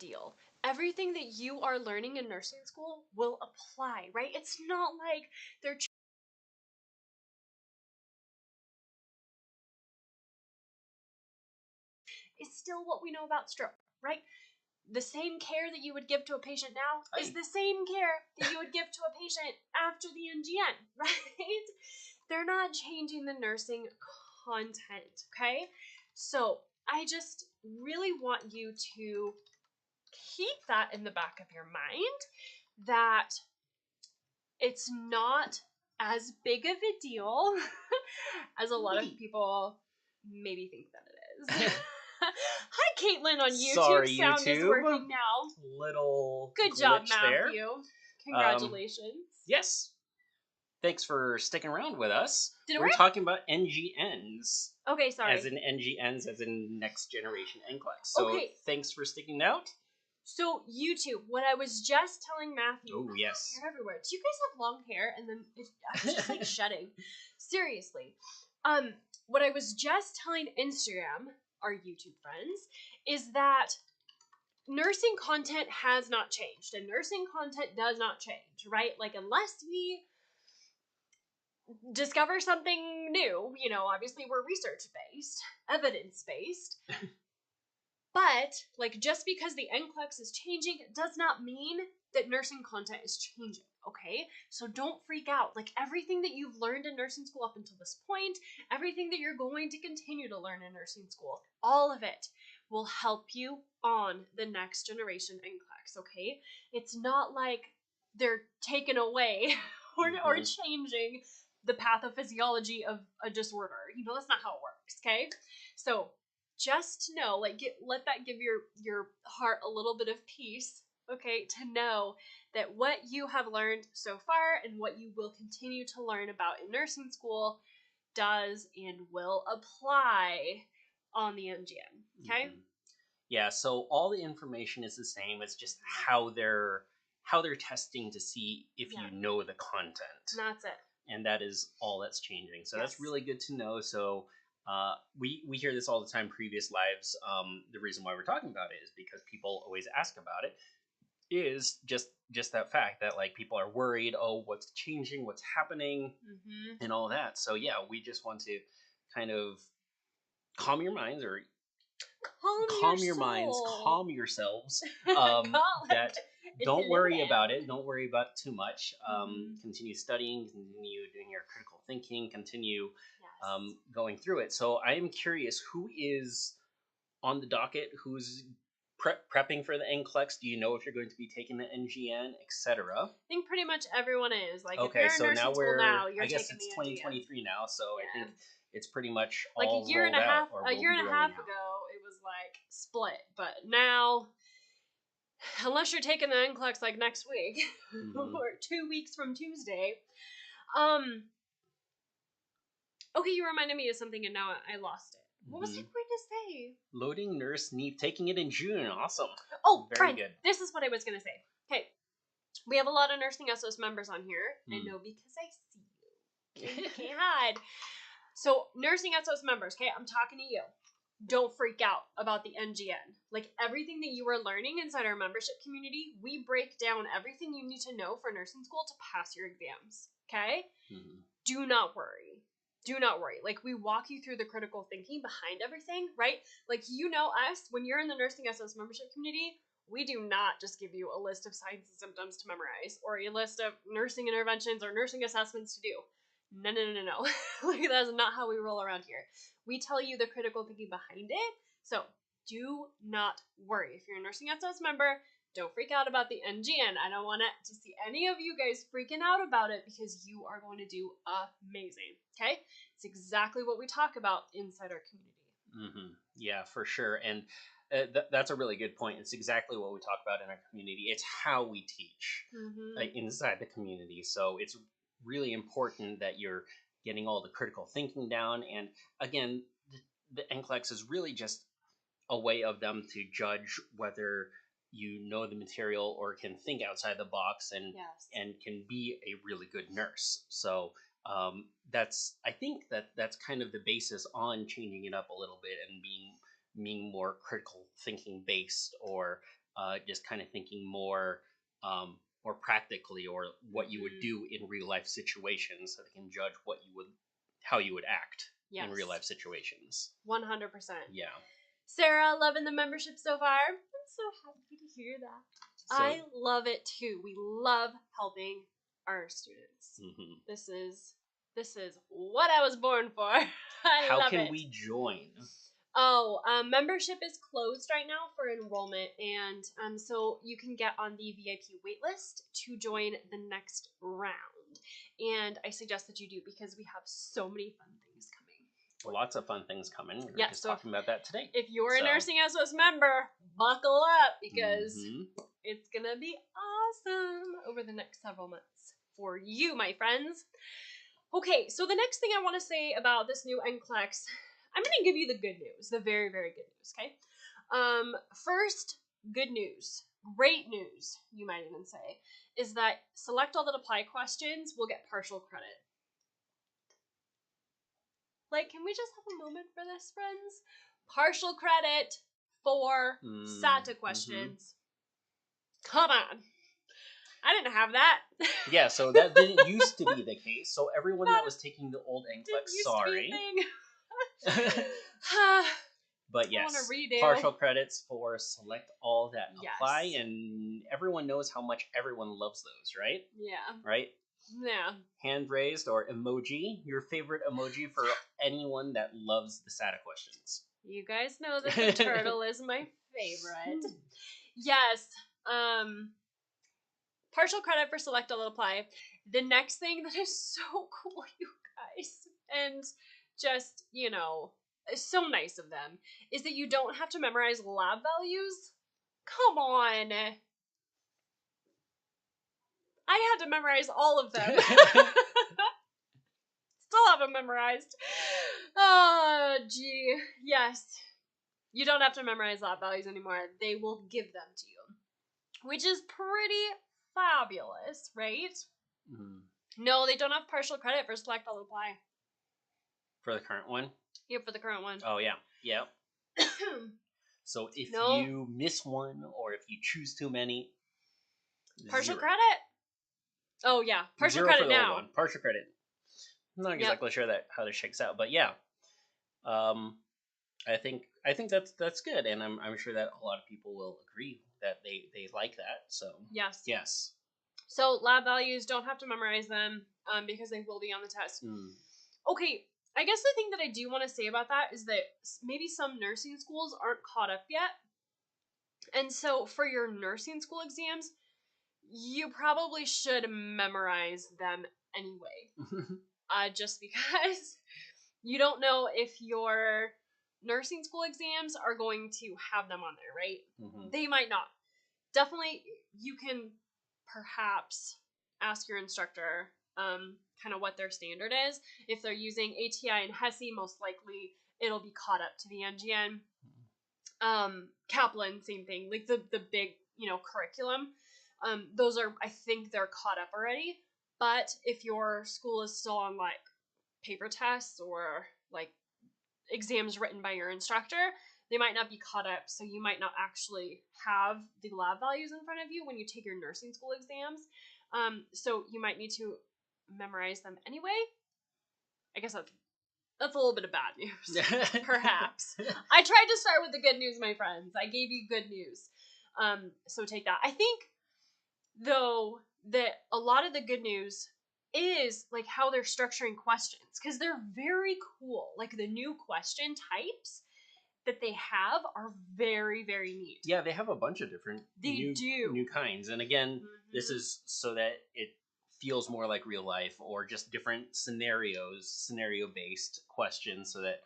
deal. Everything that you are learning in nursing school will apply, right? It's not like they're it's still what we know about stroke, right? The same care that you would give to a patient now is the same care that you would give to a patient after the NGN, right? They're not changing the nursing content, okay? So I just really want you to keep that in the back of your mind, that it's not as big of a deal as a lot of people maybe think that it is. Hi, Caitlin on YouTube. Sorry, Sound YouTube. is working now. Little good job, Matthew. There. Congratulations. Yes. Thanks for sticking around with us. We're talking about NGNs. Okay, sorry. As in NGNs, as in Next Generation NCLEX. So thanks for sticking out. So YouTube, what I was just telling Matthew. Oh, yes. Hair everywhere. Do you guys have long hair? And then I'm just like shedding. Seriously. What I was just telling Instagram, our YouTube friends, is that nursing content has not changed, and nursing content does not change, right? Like, unless we discover something new, you know, obviously we're research-based, evidence-based, but, like, just because the NCLEX is changing does not mean that nursing content is changing, okay? So don't freak out. Like, everything that you've learned in nursing school up until this point, everything that you're going to continue to learn in nursing school, all of it will help you on the next generation NCLEX, okay? It's not like they're taken away or changing the pathophysiology of a disorder. You know, that's not how it works, okay? So just know, like, let that give your heart a little bit of peace, okay, to know that what you have learned so far and what you will continue to learn about in nursing school does and will apply on the NGN, okay? Yeah, so all the information is the same. It's just how they're testing to see if you know the content. That's it. And that is all that's changing. So that's really good to know. So we hear this all the time, previous lives. The reason why we're talking about it is because people always ask about it, is just that fact that, like, people are worried, oh, what's changing, what's happening, and all that. So yeah, we just want to kind of calm your minds, or calm your minds, calm yourselves. That don't worry about it. Don't worry about it too much. Continue studying, continue doing your critical thinking, continue going through it. So I am curious, who is on the docket? Who's prepping for the NCLEX? Do you know if you're going to be taking the NGN, etc.? I think pretty much everyone is. Like, okay, if you're in nursing school now, you're I guess taking it's the 2023 now, so I think it's pretty much like all a year and a half ago, it was like split. But now, unless you're taking the NCLEX like next week or 2 weeks from Tuesday, okay, you reminded me of something and now I lost it. What was I going to say? Loading nurse need, taking it in June. Awesome. Oh, very good. This is what I was going to say. Okay, we have a lot of Nursing SOS members on here. I know because I see you. You can't hide. So, Nursing SOS members, okay, I'm talking to you. Don't freak out about the NGN. Like, everything that you are learning inside our membership community, we break down everything you need to know for nursing school to pass your exams, okay? Do not worry. Do not worry. Like, we walk you through the critical thinking behind everything, right? Like, you know us, when you're in the Nursing SOS membership community, we do not just give you a list of signs and symptoms to memorize, or a list of nursing interventions or nursing assessments to do. No. Like, that's not how we roll around here. We tell you the critical thinking behind it. So do not worry. If you're a Nursing SOS member, don't freak out about the NGN. I don't want to see any of you guys freaking out about it, because you are going to do amazing. Okay? It's exactly what we talk about inside our community. Yeah, for sure. And that's a really good point. It's exactly what we talk about in our community. It's how we teach inside the community. So it's really important that you're getting all the critical thinking down. And again, the NCLEX is really just a way of them to judge whether you know the material or can think outside the box and can be a really good nurse. So I think that's kind of the basis on changing it up a little bit and being more critical thinking based, or just kind of thinking more practically, or what you would do in real life situations, so they can judge how you would act in real life situations. 100%. Yeah. Sarah, loving the membership so far. I'm so happy to hear that. So, I love it too. We love helping our students. Mm-hmm. This is what I was born for. How can we join? Membership is closed right now for enrollment, and so you can get on the VIP waitlist to join the next round. And I suggest that you do, because we have so many fun things coming. Lots of fun things coming. We're just talking about that today. If you're a Nursing SOS member, buckle up, because it's gonna be awesome over the next several months for you, my friends. Okay, so the next thing I want to say about this new NCLEX, I'm going to give you the good news, the very, very good news, okay? First, good news, great news, you might even say, is that select all that apply questions will get partial credit. Like, can we just have a moment for this, friends? Partial credit for SATA questions. Come on. I didn't have that. Yeah, so that didn't used to be the case. So everyone that was taking the old NCLEX, sorry. But yes, partial credits for select all that apply, and everyone knows how much everyone loves those, right? Yeah. Right? Yeah. Hand raised or emoji, your favorite emoji for anyone that loves the SATA questions. You guys know that the turtle is my favorite. Yes. Partial credit for select all that apply. The next thing that is so cool, you guys, and just, so nice of them, is that you don't have to memorize lab values. Come on. I had to memorize all of them. Still haven't memorized. Oh, gee. Yes. You don't have to memorize lab values anymore. They will give them to you, which is pretty fabulous, right? Mm-hmm. No, they don't have partial credit for select all apply. For the current one? Yeah, for the current one. Oh, yeah. Yeah. So if you miss one, or if you choose too many, partial credit? Oh, yeah. Partial credit now. One. Partial credit. I'm not exactly sure how that shakes out, but yeah. I think that's good, and I'm sure that a lot of people will agree that they like that. So yes. So lab values, don't have to memorize them, because they will be on the test. Okay, I guess the thing that I do want to say about that is that maybe some nursing schools aren't caught up yet, and so for your nursing school exams, you probably should memorize them anyway. Just because you don't know if your nursing school exams are going to have them on there, right? Mm-hmm. They might not. Definitely, you can perhaps ask your instructor kind of what their standard is. If they're using ATI and HESI, most likely it'll be caught up to the NGN. Kaplan, same thing. Like the big, curriculum. Those are, I think they're caught up already. But if your school is still on like paper tests or like exams written by your instructor, they might not be caught up, so you might not actually have the lab values in front of you when you take your nursing school exams. So you might need to memorize them anyway. I guess that's a little bit of bad news, perhaps. I tried to start with the good news, my friends. I gave you good news. So take that. I think, though, that a lot of the good news is like how they're structuring questions, because they're very cool. Like the new question types that they have are very, very neat. Yeah, they have a bunch of different new kinds. And again, this is so that it feels more like real life, or just different scenario-based questions, so that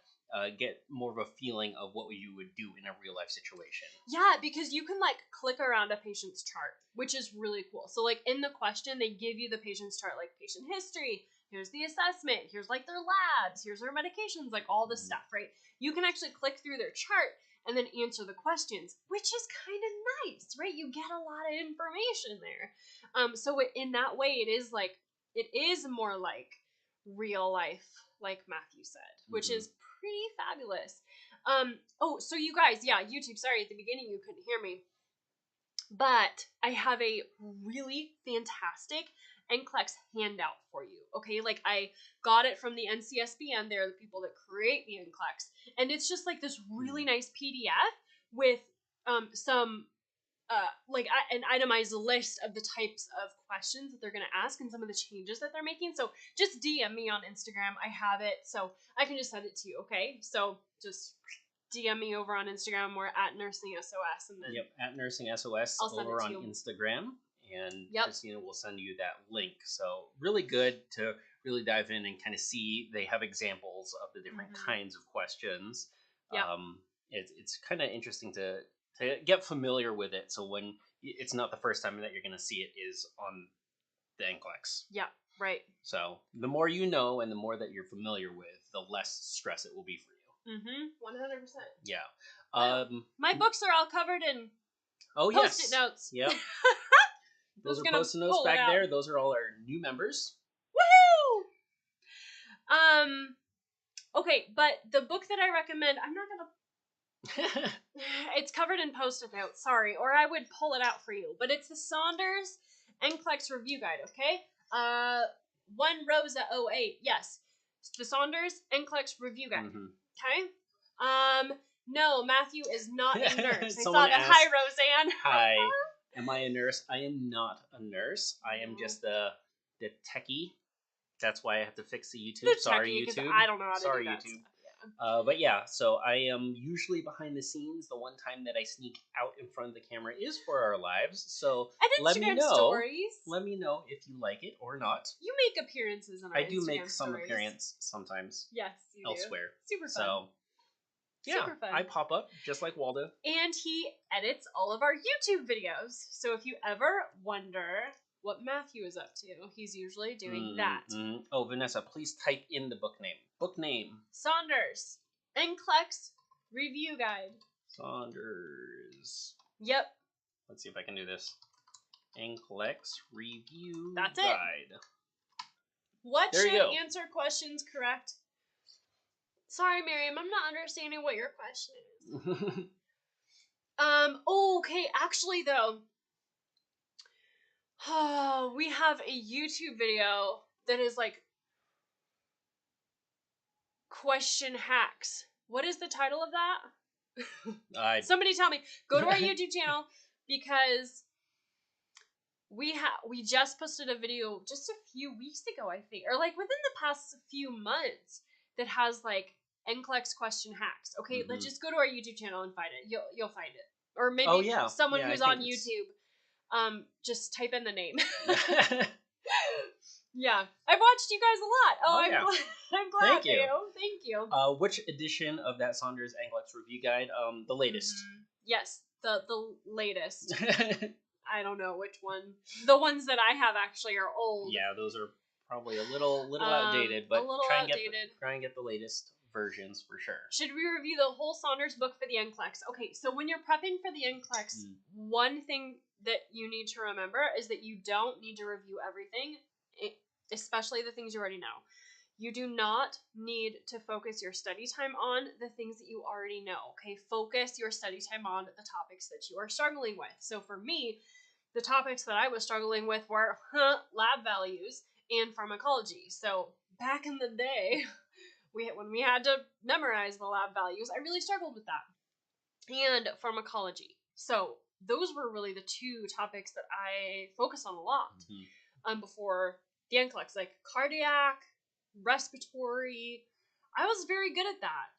get more of a feeling of what you would do in a real life situation. Yeah, because you can like click around a patient's chart, which is really cool. So like in the question, they give you the patient's chart, like patient history, here's the assessment, here's like their labs, here's their medications, like all this stuff, right? You can actually click through their chart and then answer the questions, which is kind of nice, right? You get a lot of information there. So in that way, it is more like real life, like Matthew said, which is pretty fabulous. So you guys, YouTube, sorry, at the beginning you couldn't hear me. But I have a really fantastic NCLEX handout for you. Okay, like I got it from the NCSBN. They're the people that create the NCLEX, and it's just like this really nice PDF with some an itemized list of the types of questions that they're going to ask and some of the changes that they're making. So just DM me on Instagram. I have it, so I can just send it to you. Okay, so just DM me over on Instagram. We're at Nursing SOS, and then at Nursing SOS over on Instagram, and just we'll send you that link. So really good to really dive in and kind of see. They have examples of the different kinds of questions. It's kind of interesting to get familiar with it. So when it's not the first time that you're going to see it is on the NCLEX. Yeah, right. So the more you know and the more that you're familiar with, the less stress it will be for you. 100%. Yeah. My books are all covered in Post-it notes. Yep. Those are Post-it notes back there. Those are all our new members. Woohoo! Okay, but the book that I recommend, I'm not gonna. It's covered in Post-it notes. Sorry, or I would pull it out for you. But it's the Saunders NCLEX Review Guide. Okay. 1 Rosa 08. Yes, the Saunders NCLEX Review Guide. Okay. No, Matthew is not a nurse. I saw that. Hi, Roseanne. Hi. Am I a nurse? I am not a nurse. I am just the techie. That's why I have to fix the YouTube. Sorry, YouTube. I don't know how to do that. YouTube. Stuff. But yeah, so I am usually behind the scenes. The one time that I sneak out in front of the camera is for our lives. So let me know. Stories. Let me know if you like it or not. You make appearances on our Instagram I do make some stories. appearance sometimes. Yes, you elsewhere. Do. Super fun. So yeah, super fun. I pop up just like Waldo. And he edits all of our YouTube videos. So if you ever wonder what Matthew is up to, he's usually doing that. Oh, Vanessa, please type in the book name. Book name. Saunders NCLEX Review Guide. Saunders. Yep. Let's see if I can do this. NCLEX Review That's Guide. It. What should answer questions correct? Sorry, Miriam, I'm not understanding what your question is. Okay, actually though, we have a YouTube video that is like question hacks. What is the title of that? Somebody tell me. Go to our YouTube channel because we just posted a video just a few weeks ago, I think, or like within the past few months that has like NCLEX question hacks. Okay, let's just go to our YouTube channel and find it. You'll find it, or maybe someone who's on YouTube. Just type in the name. Yeah, I've watched you guys a lot. I'm glad. Thank you. Thank you. Which edition of that Saunders NCLEX Review Guide? The latest. Yes, the latest. I don't know which one. The ones that I have actually are old. Yeah, those are probably a little outdated, but try and get the latest versions for sure. Should we review the whole Saunders book for the NCLEX? Okay, so when you're prepping for the NCLEX, one thing that you need to remember is that you don't need to review everything, especially the things you already know. You do not need to focus your study time on the things that you already know, okay? Focus your study time on the topics that you are struggling with. So for me, the topics that I was struggling with were lab values and pharmacology. So back in the day, when we had to memorize the lab values, I really struggled with that. And pharmacology. So those were really the two topics that I focused on a lot before the NCLEX, like cardiac, respiratory. I was very good at that.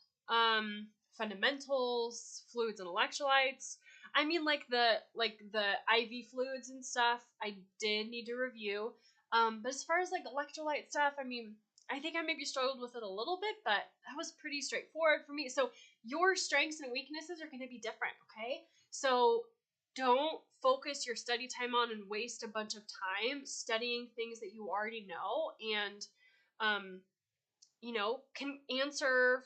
Fundamentals, fluids and electrolytes. I mean, like the IV fluids and stuff, I did need to review. But as far as like electrolyte stuff, I mean, I think I maybe struggled with it a little bit, but that was pretty straightforward for me. So your strengths and weaknesses are going to be different, okay? So don't focus your study time on and waste a bunch of time studying things that you already know and, can answer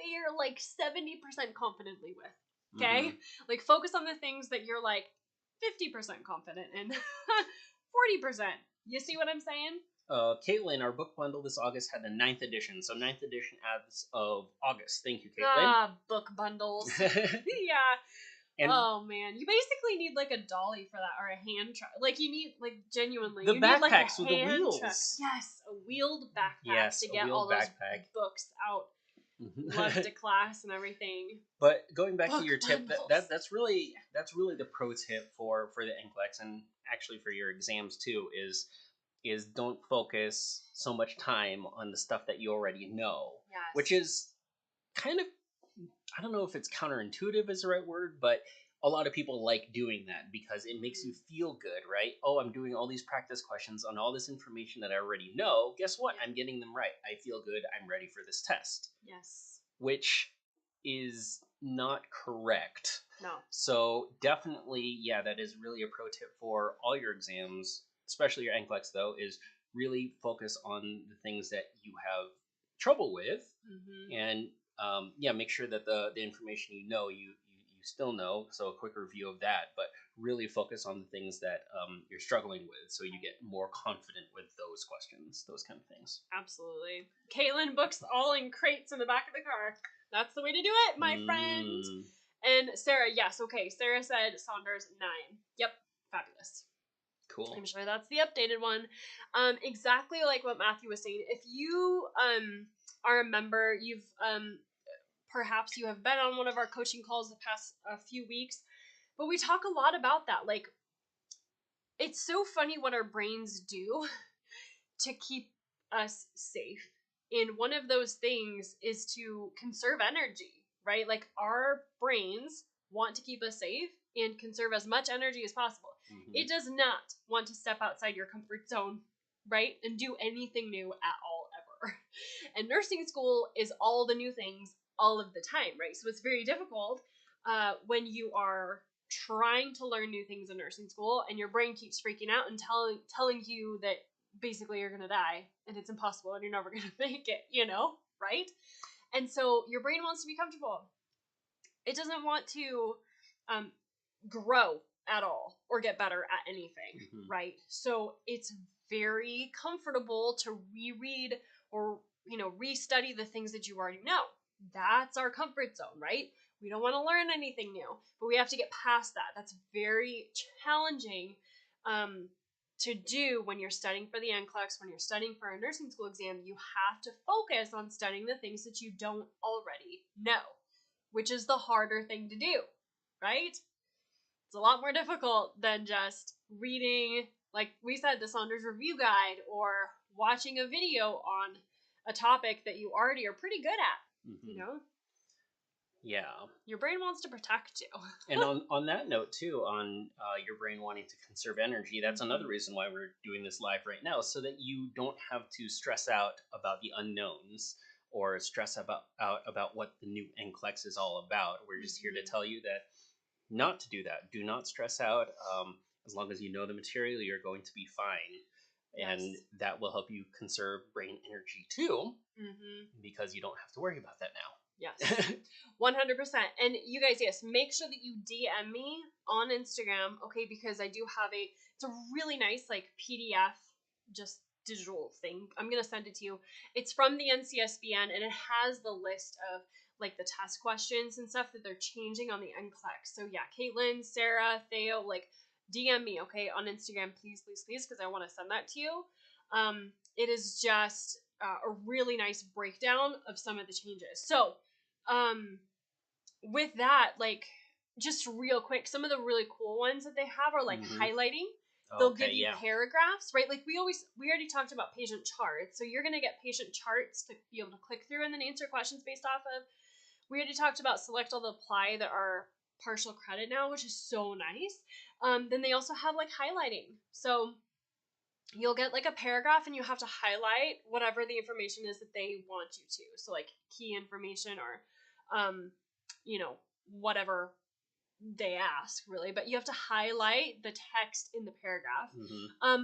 70% confidently with, okay? Like focus on the things that you're like 50% confident in, 40%. You see what I'm saying? Caitlin, our book bundle this August had the 9th edition. So 9th edition as of August. Thank you, Caitlin. Book bundles. Yeah. And oh man, you basically need like a dolly for that, or a hand truck. Like you need, like genuinely, the you need like backpacks a with the hand wheels. truck. Yes, a wheeled backpack Yes, to a get wheeled all those backpack. books out. Love to class and everything. But going back Book to your tip, bundles. that's really the pro tip for the NCLEX, and actually for your exams too, is don't focus so much time on the stuff that you already know. Yes. Which is kind of, I don't know if it's counterintuitive is the right word, but a lot of people like doing that because it makes you feel good, right? Oh, I'm doing all these practice questions on all this information that I already know. Guess what? Yeah. I'm getting them right. I feel good. I'm ready for this test. Yes. Which is not correct. No. So definitely, yeah, that is really a pro tip for all your exams, especially your NCLEX though, is really focus on the things that you have trouble with, and yeah, make sure that the information you know you still know. So a quick review of that, but really focus on the things that you're struggling with, so you get more confident with those questions, those kind of things. Absolutely. Caitlin books all in crates in the back of the car. That's the way to do it, my friend. And Sarah, yes, okay. Sarah said Saunders 9. Yep, fabulous. Cool. I'm sure that's the updated one. Exactly like what Matthew was saying. If you are a member, you've perhaps you have been on one of our coaching calls the past few weeks, but we talk a lot about that. Like, it's so funny what our brains do to keep us safe. And one of those things is to conserve energy, right? Like, our brains want to keep us safe and conserve as much energy as possible. It does not want to step outside your comfort zone, right? And do anything new at all, ever. And nursing school is all the new things all of the time, right? So it's very difficult when you are trying to learn new things in nursing school and your brain keeps freaking out and telling you that basically you're going to die and it's impossible and you're never going to make it, right? And so your brain wants to be comfortable. It doesn't want to grow at all or get better at anything, right? So it's very comfortable to reread or, restudy the things that you already know. That's our comfort zone, right? We don't want to learn anything new, but we have to get past that. That's very challenging to do when you're studying for the NCLEX, when you're studying for a nursing school exam. You have to focus on studying the things that you don't already know, which is the harder thing to do, right? It's a lot more difficult than just reading, like we said, the Saunders Review Guide, or watching a video on a topic that you already are pretty good at, Yeah. Your brain wants to protect you. And on that note, too, on your brain wanting to conserve energy, that's another reason why we're doing this live right now, so that you don't have to stress out about the unknowns or stress about what the new NCLEX is all about. We're just here to tell you that not to do that. Do not stress out. As long as you know the material, you're going to be fine. And that will help you conserve brain energy, too, because you don't have to worry about that now. Yes, 100%. And you guys, yes, make sure that you DM me on Instagram, okay? Because I do have it's a really nice, like, PDF, just digital thing. I'm going to send it to you. It's from the NCSBN, and it has the list of, like, the test questions and stuff that they're changing on the NCLEX. So, yeah, Caitlin, Sarah, Theo, like, DM me, okay, on Instagram, please, please, please, because I want to send that to you. It is just a really nice breakdown of some of the changes. So, with that, like, just real quick, some of the really cool ones that they have are like highlighting. They'll give you paragraphs, right? Like we already talked about patient charts. So you're going to get patient charts to be able to click through and then answer questions based off of. We already talked about select all the apply that are partial credit now, which is so nice. Then they also have like highlighting. So you'll get like a paragraph and you have to highlight whatever the information is that they want you to. So like key information or whatever they ask, really, but you have to highlight the text in the paragraph.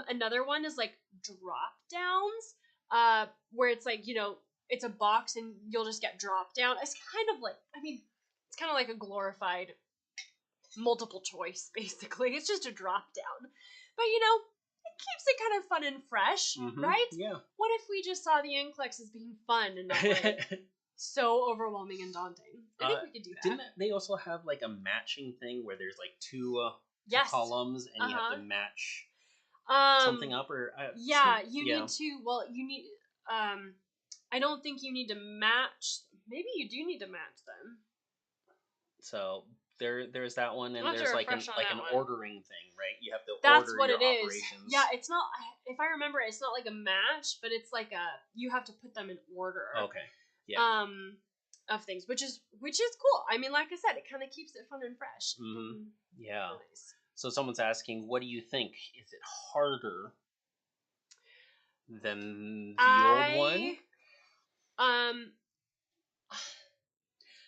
Another one is like drop downs, where it's like, it's a box and you'll just get drop down. It's kind of like, it's kind of like a glorified multiple choice, basically. It's just a drop down. But, it keeps it kind of fun and fresh, right? Yeah. What if we just saw the NCLEX as being fun and not like so overwhelming and daunting. I think we could do that. Didn't they also have like a matching thing where there's like two Yes. columns and you have to match something up, or need to. Well, you need. I don't think you need to match. Maybe you do need to match them. So there's that one, and there's like an ordering thing, right? You have to That's order what your it is. operations. Yeah, it's not. If I remember, it's not like a match, but it's like you have to put them in order. Okay. Yeah. Of things, which is cool. I mean, like I said, it kind of keeps it fun and fresh. Mm-hmm. Yeah. Nice. So someone's asking, what do you think? Is it harder than the old one?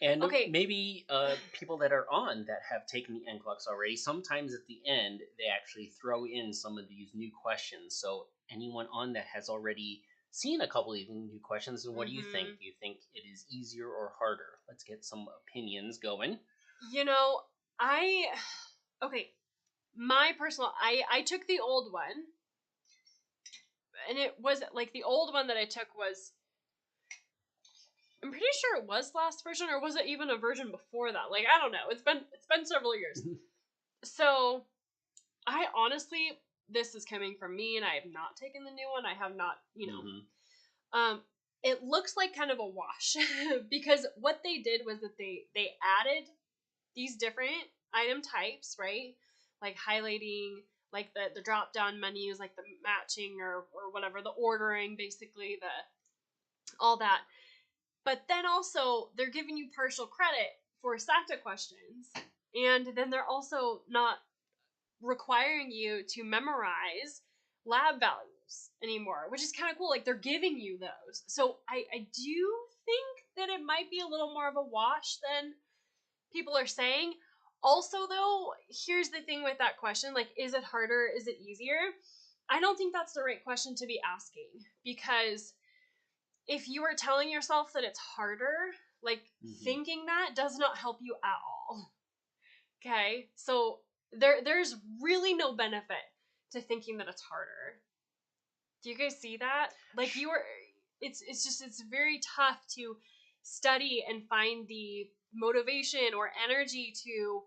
And maybe people that are on that have taken the NCLEX already, sometimes at the end, they actually throw in some of these new questions. So anyone on that has already seen a couple of these new questions, and what do you think? Do you think it is easier or harder? Let's get some opinions going. My personal, I took the old one, and it was like the old one that I took was, I'm pretty sure it was last version, or was it even a version before that? Like, I don't know. It's been several years. So, I honestly, this is coming from me, and I have not taken the new one. I have not, it looks like kind of a wash because what they did was that they added these different item types, right? Like highlighting, like the drop down menus, like the matching or whatever, the ordering, basically all that. But then also they're giving you partial credit for SATA questions, and then they're also not requiring you to memorize lab values anymore, which is kind of cool. Like, they're giving you those. So I do think that it might be a little more of a wash than people are saying. Also, though, here's the thing with that question, like, is it harder? Is it easier? I don't think that's the right question to be asking, because if you are telling yourself that it's harder, like, thinking that does not help you at all. Okay? So there's really no benefit to thinking that it's harder. Do you guys see that? Like, it's very tough to study and find the motivation or energy to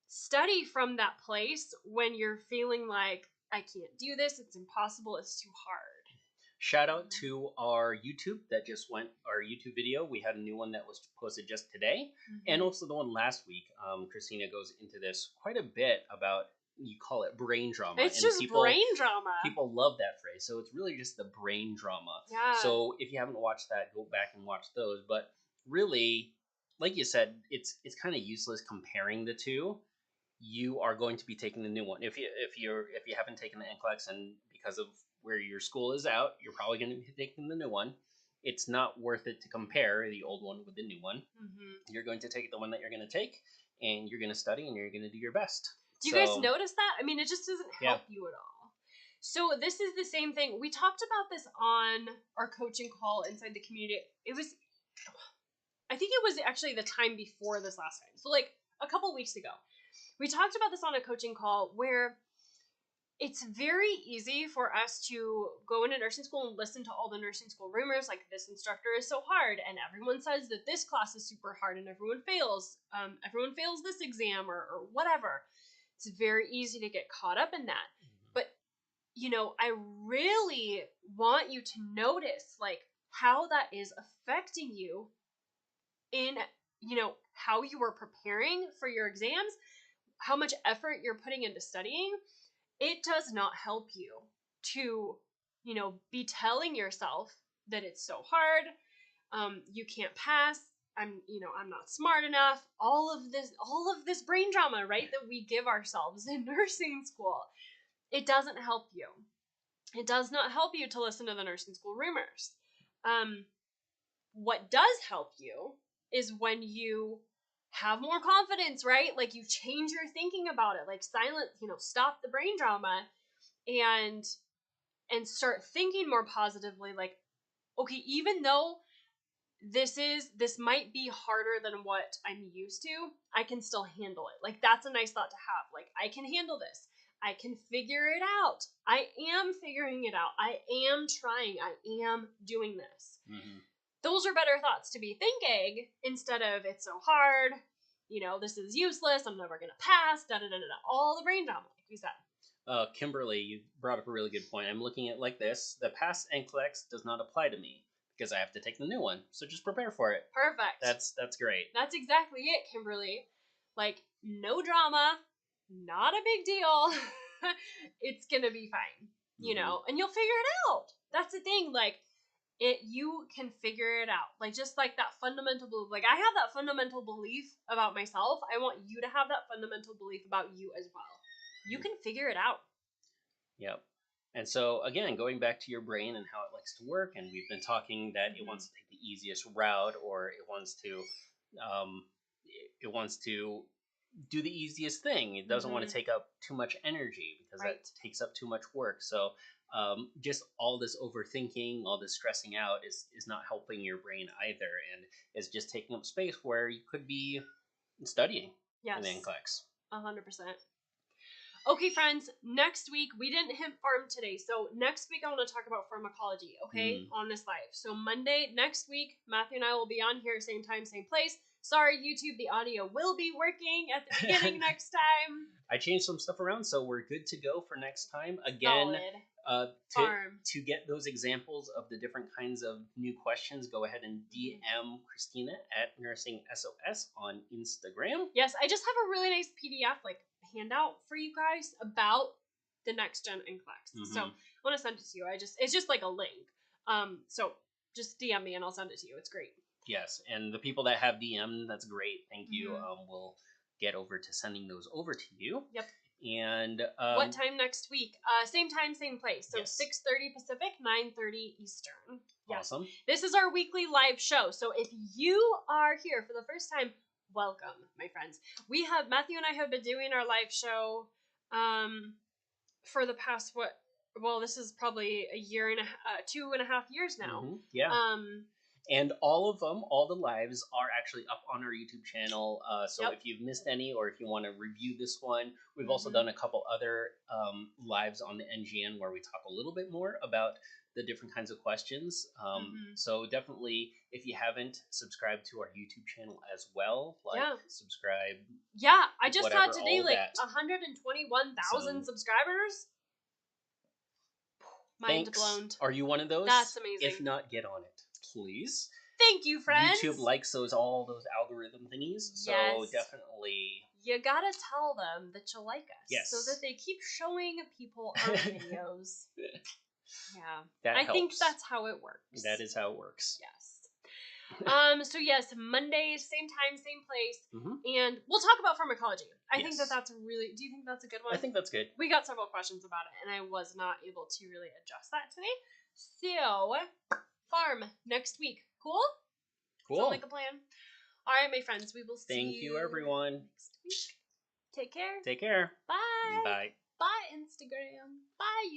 study from that place when you're feeling like, I can't do this, it's impossible, it's too hard. Shout out to our YouTube that just went, our YouTube video. We had a new one that was posted just today, and also the one last week. Christina goes into this quite a bit about, you call it brain drama. It's just brain drama. People love that phrase. So it's really just the brain drama. Yeah. So if you haven't watched that, go back and watch those. But really, like you said, it's kind of useless comparing the two. You are going to be taking the new one. If you haven't taken the NCLEX, and because of where your school is out, you're probably going to be taking the new one. It's not worth it to compare the old one with the new one. You're going to take the one that you're going to take, and you're going to study, and you're going to do your best. Do you guys notice that? I mean, it just doesn't help you at all. So this is the same thing. We talked about this on our coaching call inside the community. I think it was actually the time before this last time. So like a couple weeks ago. We talked about this on a coaching call where it's very easy for us to go into nursing school and listen to all the nursing school rumors, like this instructor is so hard, and everyone says that this class is super hard, and everyone fails this exam or whatever. It's very easy to get caught up in that. But, I really want you to notice, like, how that is affecting you in, how you are preparing for your exams, how much effort you're putting into studying. It does not help you to, be telling yourself that it's so hard, you can't pass, I'm not smart enough, all of this brain drama, right, that we give ourselves in nursing school. It doesn't help you. It does not help you to listen to the nursing school rumors. What does help you is when you have more confidence, right? Like, you change your thinking about it, like stop the brain drama and start thinking more positively. Like, okay, even though this might be harder than what I'm used to, I can still handle it. Like, that's a nice thought to have. Like, I can handle this. I can figure it out. I am figuring it out. I am trying. I am doing this. those are better thoughts to be thinking instead of it's so hard, this is useless, I'm never going to pass, da-da-da-da-da, all the brain drama, like we said. Kimberly, you brought up a really good point. I'm looking at it like this. The past NCLEX does not apply to me because I have to take the new one. So just prepare for it. Perfect. That's great. That's exactly it, Kimberly. Like, no drama, not a big deal. It's going to be fine, and you'll figure it out. That's the thing. Like, you can figure it out. Like, just like that fundamental belief. Like, I have that fundamental belief about myself. I want you to have that fundamental belief about you as well. You can figure it out. Yep. And so, again, going back to your brain and how it likes to work, and we've been talking that it wants to take the easiest route, or it wants to do the easiest thing. It doesn't want to take up too much energy because that takes up too much work. So just all this overthinking, all this stressing out is not helping your brain either, and is just taking up space where you could be studying in NCLEX. 100%. Okay, friends, next week, we didn't hit pharm today, so next week I want to talk about pharmacology, okay, on this live. So Monday, next week, Matthew and I will be on here, same time, same place. Sorry, YouTube, the audio will be working at the beginning next time. I changed some stuff around, so we're good to go for next time. Again, to get those examples of the different kinds of new questions, go ahead and DM Christina at NursingSOS on Instagram. Yes, I just have a really nice PDF, handout for you guys about the Next Gen NCLEX. So I want to send it to you. It's just like a link. So just DM me and I'll send it to you. It's great. Yes, and the people that have DM, that's great. Thank you. We'll get over to sending those over to you. Yep. And what time next week? Same time, same place. So 6:30 Pacific, 9:30 Eastern. Yes. Awesome. This is our weekly live show. So if you are here for the first time, welcome, my friends. Matthew and I have been doing our live show for the past, this is probably a year and 2.5 years now. Yeah. And all the lives are actually up on our YouTube channel. So if you've missed any, or if you want to review this one, we've also done a couple other lives on the NGN where we talk a little bit more about the different kinds of questions. So definitely, if you haven't subscribed to our YouTube channel as well, subscribe. Yeah, I just had today 121,000 subscribers. Mind blown. Are you one of those? That's amazing. If not, get on it, please. Thank you, friends. YouTube likes all those algorithm thingies, so definitely. You gotta tell them that you like us, so that they keep showing people our videos. Yeah, I think that's how it works. That is how it works. Yes. So yes, Monday, same time, same place, and we'll talk about pharmacology. I think that's really. Do you think that's a good one? I think that's good. We got several questions about it, and I was not able to really adjust that today. So, pharm next week. Cool. Sound like a plan. All right, my friends, we will see you. Thank you, everyone. Next week. Take care. Take care. Bye. Bye. Bye, Instagram. Bye,